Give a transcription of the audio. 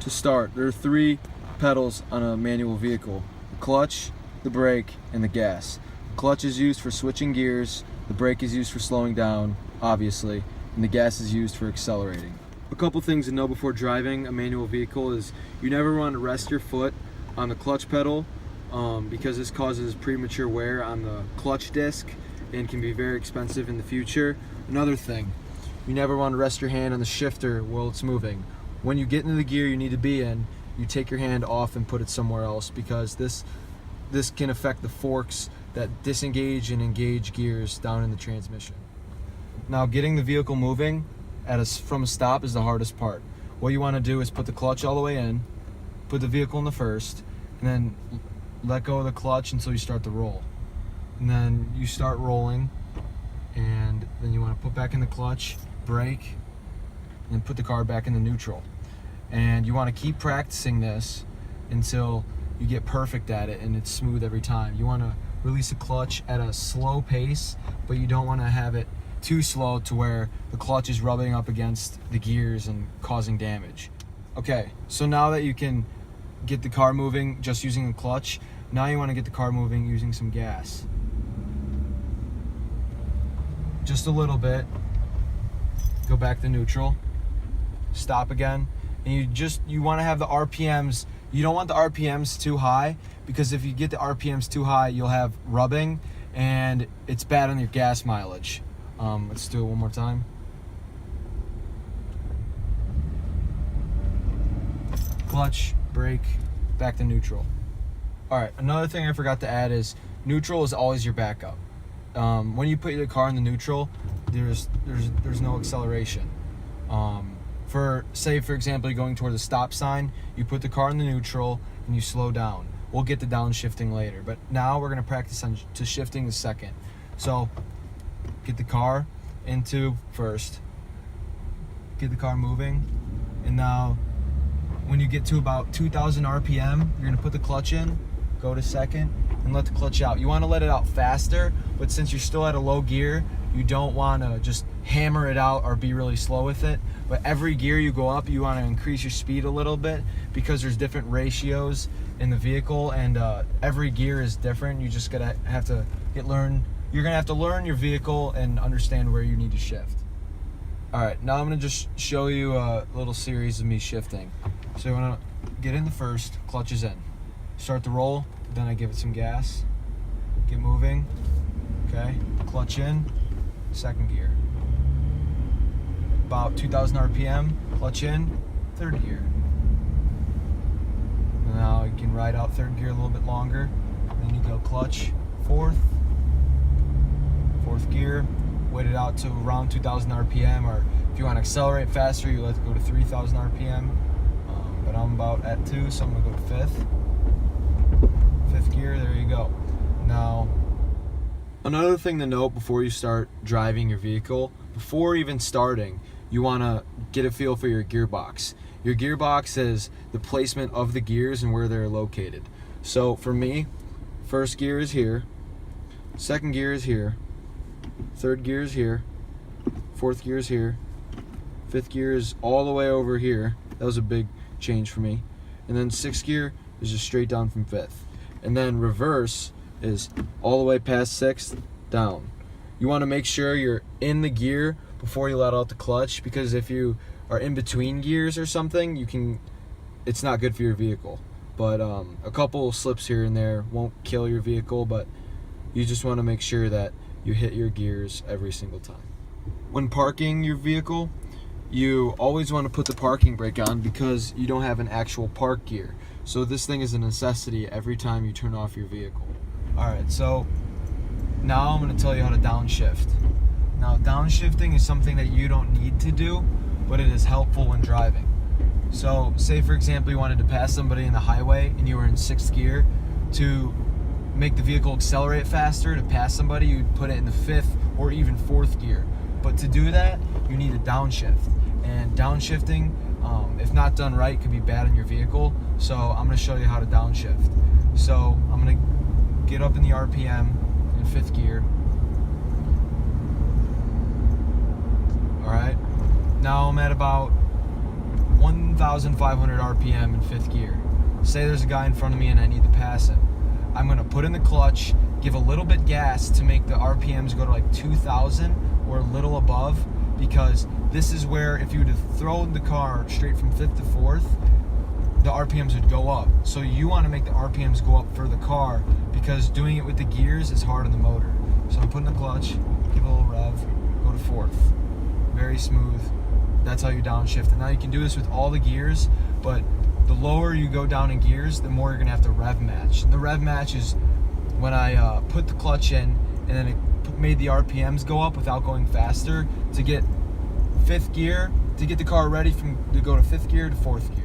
To start, there are 3 pedals on a manual vehicle: the clutch, the brake, and the gas. The clutch is used for switching gears, the brake is used for slowing down, obviously, and the gas is used for accelerating. A couple things to know before driving a manual vehicle is you never want to rest your foot on the clutch pedal because this causes premature wear on the clutch disc and can be very expensive in the future. Another thing, you never want to rest your hand on the shifter while it's moving. When you get into the gear you need to be in, you take your hand off and put it somewhere else, because this can affect the forks that disengage and engage gears down in the transmission. Now, getting the vehicle moving from a stop is the hardest part. What you want to do is put the clutch all the way in, put the vehicle in the first, and then let go of the clutch until you start to roll. And then you start rolling, and then you want to put back in the clutch, brake, and then put the car back in the neutral. And you want to keep practicing this until you get perfect at it and it's smooth every time. You want to release the clutch at a slow pace, but you don't want to have it too slow to where the clutch is rubbing up against the gears and causing damage. Okay, so now that you can get the car moving just using the clutch, now you want to get the car moving using some gas. Just a little bit. Go back to neutral. Stop again. And you want to have the RPMs. You don't want the RPMs too high, because if you get the RPMs too high, you'll have rubbing and it's bad on your gas mileage. Let's do it one more time. Clutch, brake, back to neutral. All right, another thing I forgot to add is neutral is always your backup. When you put the car in the neutral, there's no acceleration. For example, you're going toward the stop sign, you put the car in the neutral and you slow down. We'll get to downshifting later, but now we're going to practice to shifting the second. So get the car into first, get the car moving, and now when you get to about 2,000 RPM, you're going to put the clutch in, go to second, and let the clutch out. You want to let it out faster, but since you're still at a low gear, you don't want to just hammer it out or be really slow with it. But every gear you go up, you want to increase your speed a little bit, because there's different ratios in the vehicle, and every gear is different. You just you're gonna have to learn your vehicle and understand where you need to shift. All right, now I'm gonna just show you a little series of me shifting. So you wanna get in the first, clutch is in. Start the roll, then I give it some gas. Get moving, okay, clutch in, second gear. About 2,000 RPM, clutch in, third gear. Now you can ride out third gear a little bit longer. Then you go clutch, fourth gear, wait it out to around 2,000 RPM, or if you want to accelerate faster, you let it go to 3,000 RPM. But I'm about at 2, so I'm gonna go to fifth gear. There you go. Now, another thing to note before you start driving your vehicle, before even starting, you want to get a feel for your gearbox. Your gearbox is the placement of the gears and where they're located. So for me, first gear is here, second gear is here, third gear is here, fourth gear is here, fifth gear is all the way over here. That was a big change for me. And then sixth gear is just straight down from fifth. And then reverse is all the way past sixth down. You want to make sure you're in the gear before you let out the clutch, because if you are in between gears or something, it's not good for your vehicle. But a couple slips here and there won't kill your vehicle, but you just want to make sure that you hit your gears every single time. When parking your vehicle, you always want to put the parking brake on, because you don't have an actual park gear. So this thing is a necessity every time you turn off your vehicle. Alright, so now I'm going to tell you how to downshift. Now, downshifting is something that you don't need to do, but it is helpful when driving. So say for example you wanted to pass somebody in the highway and you were in sixth gear. To make the vehicle accelerate faster to pass somebody, you'd put it in the fifth or even fourth gear. But to do that, you need a downshift. And downshifting, if not done right, could be bad on your vehicle. So I'm going to show you how to downshift. So I'm going to get up in the RPM in fifth gear. Alright, now I'm at about 1,500 RPM in fifth gear. Say there's a guy in front of me and I need to pass him. I'm gonna put in the clutch, give a little bit gas to make the RPMs go to like 2,000 or a little above, because this is where if you were to throw the car straight from fifth to fourth, the RPMs would go up. So you want to make the RPMs go up for the car, because doing it with the gears is hard on the motor. So I'm putting the clutch, give it a little rev, go to fourth. Very smooth. That's how you downshift. And now you can do this with all the gears, but the lower you go down in gears, the more you're gonna have to rev match. And the rev match is when I put the clutch in and then it made the RPMs go up without going faster to get fifth gear, to get the car ready to go to fifth gear to fourth gear.